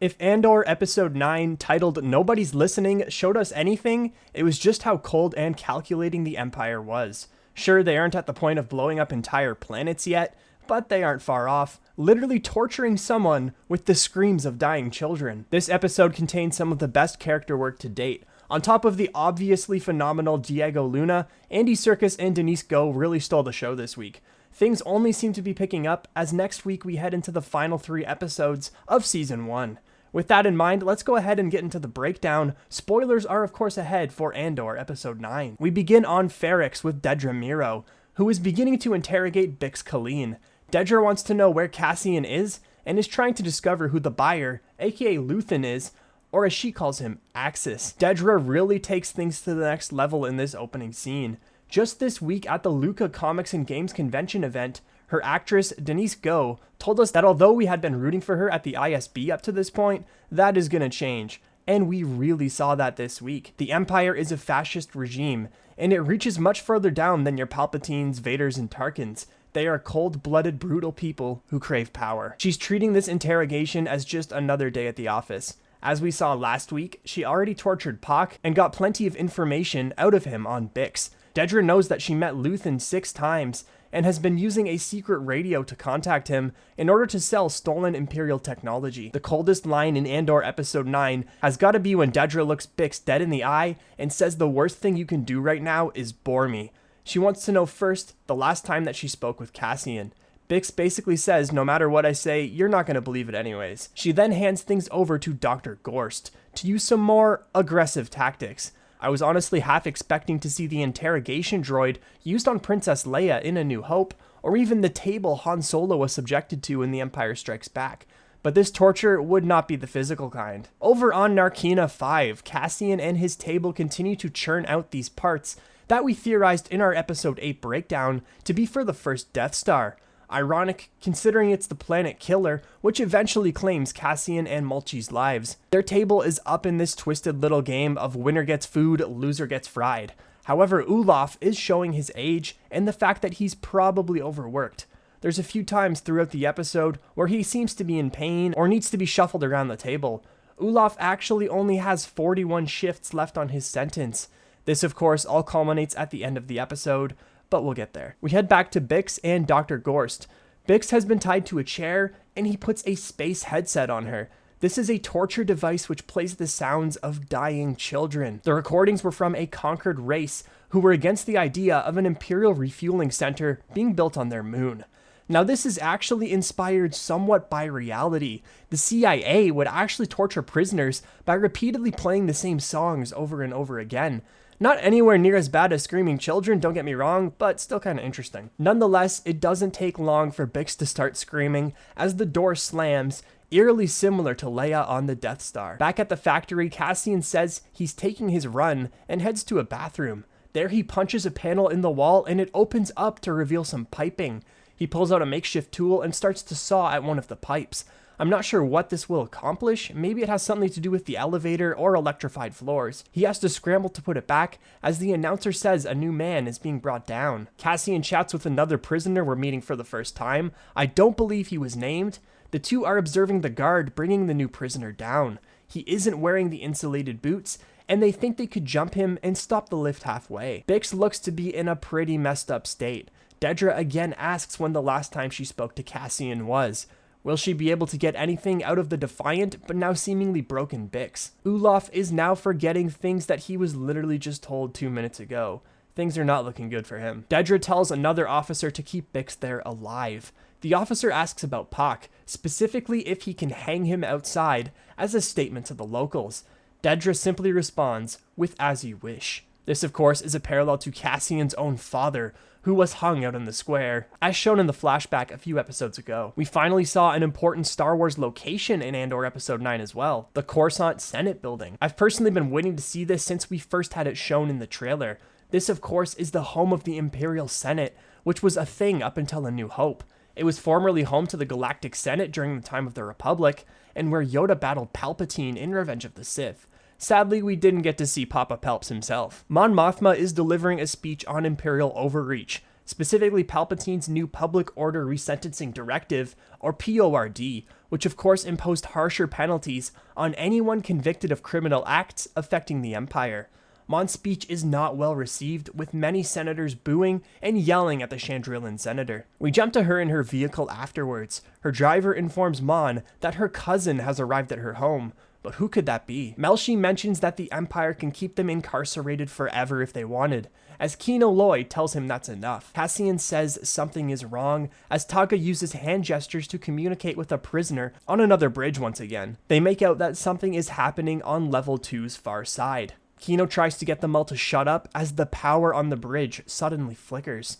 If Andor Episode 9, titled Nobody's Listening, showed us anything, it was just how cold and calculating the Empire was. Sure, they aren't at the point of blowing up entire planets yet, but they aren't far off, literally torturing someone with the screams of dying children. This episode contains some of the best character work to date. On top of the obviously phenomenal Diego Luna, Andy Serkis and Denise Goh really stole the show this week. Things only seem to be picking up as next week we head into the final 3 episodes of Season 1. With that in mind, let's go ahead and get into the breakdown. Spoilers are of course ahead for Andor Episode 9. We begin on Ferrix with Dedra Meero, who is beginning to interrogate Bix Colleen. Dedra wants to know where Cassian is, and is trying to discover who the buyer, aka Luthen, is, or as she calls him, Axis. Dedra really takes things to the next level in this opening scene. Just this week at the Luca Comics and Games Convention event, her actress, Denise Goh, told us that although we had been rooting for her at the ISB up to this point, that is gonna change. And we really saw that this week. The Empire is a fascist regime, and it reaches much further down than your Palpatines, Vaders, and Tarkins. They are cold-blooded, brutal people who crave power. She's treating this interrogation as just another day at the office. As we saw last week, she already tortured Pac and got plenty of information out of him on Bix. Dedra knows that she met Luthen 6 times, and has been using a secret radio to contact him in order to sell stolen Imperial technology. The coldest line in Andor Episode 9 has gotta be when Dedra looks Bix dead in the eye and says the worst thing you can do right now is bore me. She wants to know first the last time that she spoke with Cassian. Bix basically says, no matter what I say, you're not gonna believe it anyways. She then hands things over to Dr. Gorst to use some more aggressive tactics. I was honestly half expecting to see the interrogation droid used on Princess Leia in A New Hope, or even the table Han Solo was subjected to in The Empire Strikes Back. But this torture would not be the physical kind. Over on Narkina 5, Cassian and his table continue to churn out these parts that we theorized in our Episode 8 breakdown to be for the first Death Star. Ironic, considering it's the planet Killer, which eventually claims Cassian and Mulchi's lives. Their table is up in this twisted little game of winner gets food, loser gets fried. However, Olaf is showing his age and the fact that he's probably overworked. There's a few times throughout the episode where he seems to be in pain or needs to be shuffled around the table. Olaf actually only has 41 shifts left on his sentence. This of course all culminates at the end of the episode, but we'll get there. We head back to Bix and Dr. Gorst. Bix has been tied to a chair, and he puts a space headset on her. This is a torture device which plays the sounds of dying children. The recordings were from a conquered race who were against the idea of an Imperial refueling center being built on their moon. Now this is actually inspired somewhat by reality. The CIA would actually torture prisoners by repeatedly playing the same songs over and over again. Not anywhere near as bad as Screaming Children, don't get me wrong, but still kind of interesting. Nonetheless, it doesn't take long for Bix to start screaming as the door slams, eerily similar to Leia on the Death Star. Back at the factory, Cassian says he's taking his run and heads to a bathroom. There he punches a panel in the wall and it opens up to reveal some piping. He pulls out a makeshift tool and starts to saw at one of the pipes. I'm not sure what this will accomplish. Maybe it has something to do with the elevator or electrified floors. He has to scramble to put it back as the announcer says a new man is being brought down. Cassian chats with another prisoner we're meeting for the first time. I don't believe he was named. The two are observing the guard bringing the new prisoner down. He isn't wearing the insulated boots, and they think they could jump him and stop the lift halfway. Bix looks to be in a pretty messed up state. Dedra again asks when the last time she spoke to Cassian was. Will she be able to get anything out of the defiant but now seemingly broken Bix? Olaf is now forgetting things that he was literally just told 2 minutes ago. Things are not looking good for him. Dedra tells another officer to keep Bix there alive. The officer asks about Pac, specifically if he can hang him outside, as a statement to the locals. Dedra simply responds with "as you wish." This of course is a parallel to Cassian's own father, who was hung out in the square, as shown in the flashback a few episodes ago. We finally saw an important Star Wars location in Andor Episode 9 as well, the Coruscant Senate building. I've personally been waiting to see this since we first had it shown in the trailer. This of course is the home of the Imperial Senate, which was a thing up until A New Hope. It was formerly home to the Galactic Senate during the time of the Republic, and where Yoda battled Palpatine in Revenge of the Sith. Sadly, we didn't get to see Papa Palps himself. Mon Mothma is delivering a speech on Imperial overreach, specifically Palpatine's new Public Order Resentencing Directive, or PORD, which of course imposed harsher penalties on anyone convicted of criminal acts affecting the Empire. Mon's speech is not well received, with many senators booing and yelling at the Chandrilan senator. We jump to her in her vehicle afterwards. Her driver informs Mon that her cousin has arrived at her home, but who could that be? Melshi mentions that the Empire can keep them incarcerated forever if they wanted, as Kino Loy tells him that's enough. Cassian says something is wrong, as Taga uses hand gestures to communicate with a prisoner on another bridge once again. They make out that something is happening on level 2's far side. Kino tries to get them all to shut up as the power on the bridge suddenly flickers.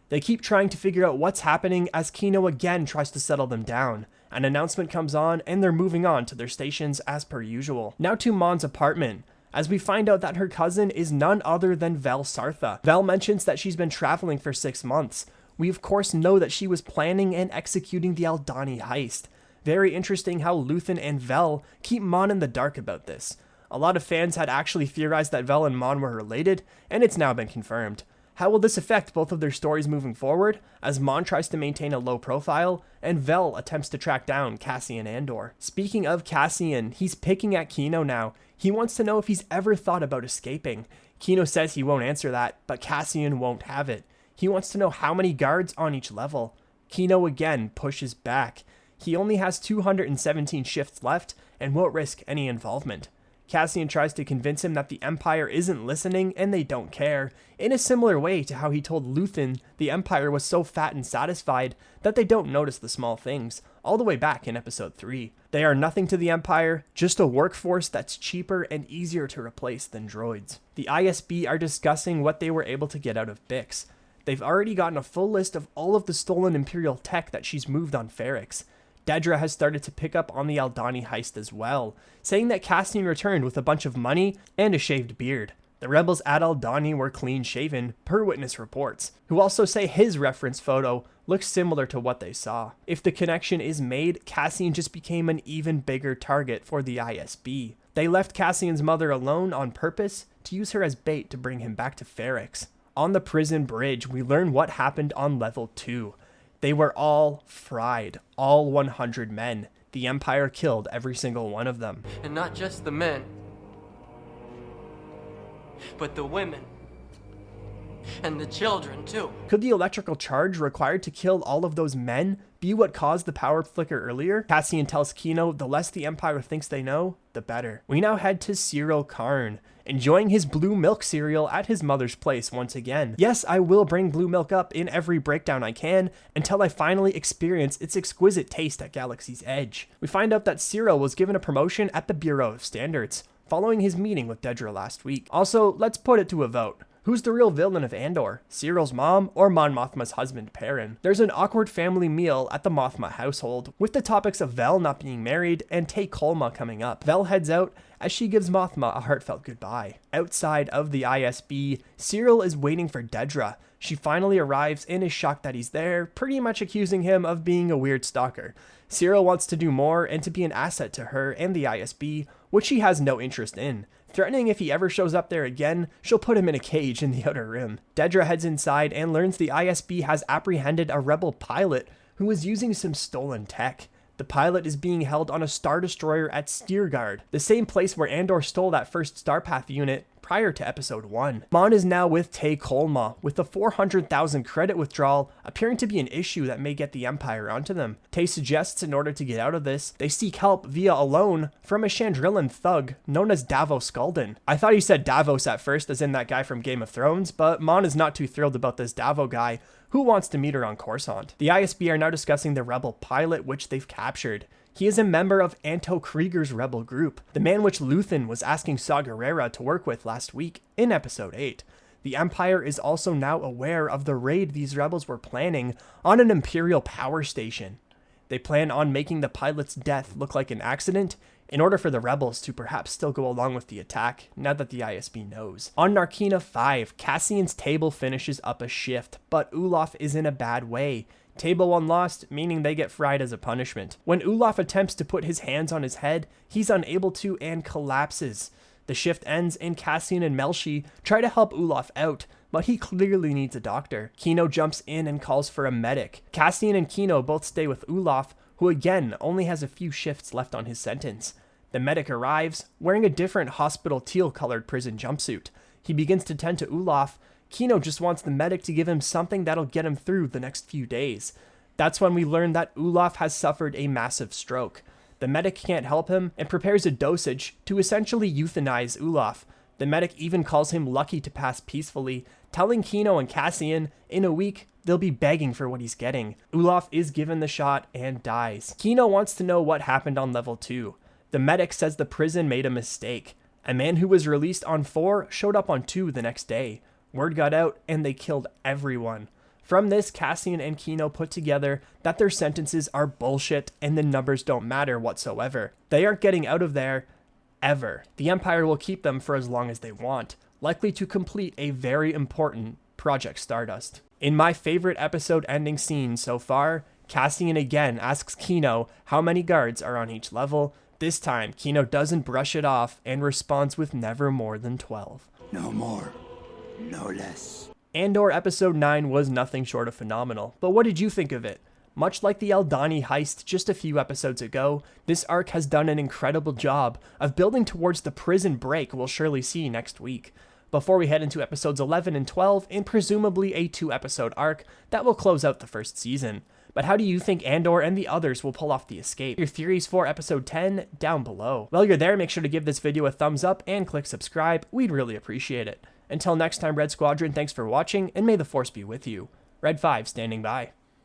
They keep trying to figure out what's happening as Kino again tries to settle them down. An announcement comes on and they're moving on to their stations as per usual. Now to Mon's apartment, as we find out that her cousin is none other than Vel Sartha. Vel mentions that she's been traveling for 6 months. We of course know that she was planning and executing the Aldani heist. Very interesting how Luthen and Vel keep Mon in the dark about this. A lot of fans had actually theorized that Vel and Mon were related, and it's now been confirmed. How will this affect both of their stories moving forward, as Mon tries to maintain a low profile, and Vel attempts to track down Cassian Andor? Speaking of Cassian, he's picking at Kino now. He wants to know if he's ever thought about escaping. Kino says he won't answer that, but Cassian won't have it. He wants to know how many guards on each level. Kino again pushes back. He only has 217 shifts left, and won't risk any involvement. Cassian tries to convince him that the Empire isn't listening and they don't care, in a similar way to how he told Luthen the Empire was so fat and satisfied that they don't notice the small things, all the way back in episode 3. They are nothing to the Empire, just a workforce that's cheaper and easier to replace than droids. The ISB are discussing what they were able to get out of Bix. They've already gotten a full list of all of the stolen Imperial tech that she's moved on Ferrix. Dedra has started to pick up on the Aldani heist as well, saying that Cassian returned with a bunch of money and a shaved beard. The rebels at Aldani were clean-shaven, per witness reports, who also say his reference photo looks similar to what they saw. If the connection is made, Cassian just became an even bigger target for the ISB. They left Cassian's mother alone on purpose to use her as bait to bring him back to Ferrix. On the prison bridge, we learn what happened on level 2. They were all fried, all 100 men. The Empire killed every single one of them. And not just the men, but the women. And the children, too. Could the electrical charge required to kill all of those men be what caused the power flicker earlier? Cassian tells Kino the less the Empire thinks they know, the better. We now head to Cyril Karn, enjoying his blue milk cereal at his mother's place once again. Yes, I will bring blue milk up in every breakdown I can until I finally experience its exquisite taste at Galaxy's Edge. We find out that Cyril was given a promotion at the Bureau of Standards, following his meeting with Dedra last week. Also, let's put it to a vote. Who's the real villain of Andor? Cyril's mom or Mon Mothma's husband, Perrin? There's an awkward family meal at the Mothma household, with the topics of Vel not being married and Tay Kolma coming up. Vel heads out as she gives Mothma a heartfelt goodbye. Outside of the ISB, Cyril is waiting for Dedra. She finally arrives and is shocked that he's there, pretty much accusing him of being a weird stalker. Cyril wants to do more and to be an asset to her and the ISB, which she has no interest in, threatening if he ever shows up there again, she'll put him in a cage in the Outer Rim. Dedra heads inside and learns the ISB has apprehended a rebel pilot who is using some stolen tech. The pilot is being held on a Star Destroyer at Steergard, the same place where Andor stole that first Starpath unit prior to episode 1. Mon is now with Tay Kolma, with the 400,000 credit withdrawal appearing to be an issue that may get the Empire onto them. Tay suggests in order to get out of this, they seek help via a loan from a Chandrilan thug known as Davos Skulden. I thought he said Davos at first, as in that guy from Game of Thrones, but Mon is not too thrilled about this Davo guy who wants to meet her on Coruscant. The ISB are now discussing the rebel pilot which they've captured. He is a member of Anto Krieger's rebel group, the man which Luthen was asking Saw Gerrera to work with last week in episode 8. The Empire is also now aware of the raid these rebels were planning on an Imperial power station. They plan on making the pilot's death look like an accident in order for the rebels to perhaps still go along with the attack, now that the ISB knows. On Narkina 5, Cassian's table finishes up a shift, but Ulaf is in a bad way. Table 1 lost, meaning they get fried as a punishment. When Ulaf attempts to put his hands on his head, he's unable to and collapses. The shift ends and Cassian and Melshi try to help Ulaf out, but he clearly needs a doctor. Kino jumps in and calls for a medic. Cassian and Kino both stay with Ulaf, who again only has a few shifts left on his sentence. The medic arrives, wearing a different hospital teal-colored prison jumpsuit. He begins to tend to Olaf. Kino just wants the medic to give him something that'll get him through the next few days. That's when we learn that Olaf has suffered a massive stroke. The medic can't help him and prepares a dosage to essentially euthanize Olaf. The medic even calls him lucky to pass peacefully, telling Kino and Cassian in a week they'll be begging for what he's getting. Olaf is given the shot and dies. Kino wants to know what happened on level 2. The medic says the prison made a mistake. A man who was released on 4 showed up on 2 the next day. Word got out and they killed everyone. From this, Cassian and Kino put together that their sentences are bullshit and the numbers don't matter whatsoever. They aren't getting out of there ever. The Empire will keep them for as long as they want, likely to complete a very important Project Stardust. In my favorite episode ending scene so far, Cassian again asks Kino how many guards are on each level. This time, Kino doesn't brush it off and responds with never more than 12. No more, no less. Andor Episode 9 was nothing short of phenomenal, but what did you think of it? Much like the Aldani heist just a few episodes ago, this arc has done an incredible job of building towards the prison break we'll surely see next week, before we head into episodes 11 and 12 in presumably a 2-episode arc that will close out the first season. But how do you think Andor and the others will pull off the escape? Your theories for episode 10 down below. While you're there, make sure to give this video a thumbs up and click subscribe, we'd really appreciate it. Until next time, Red Squadron, thanks for watching, and may the Force be with you. Red 5 standing by.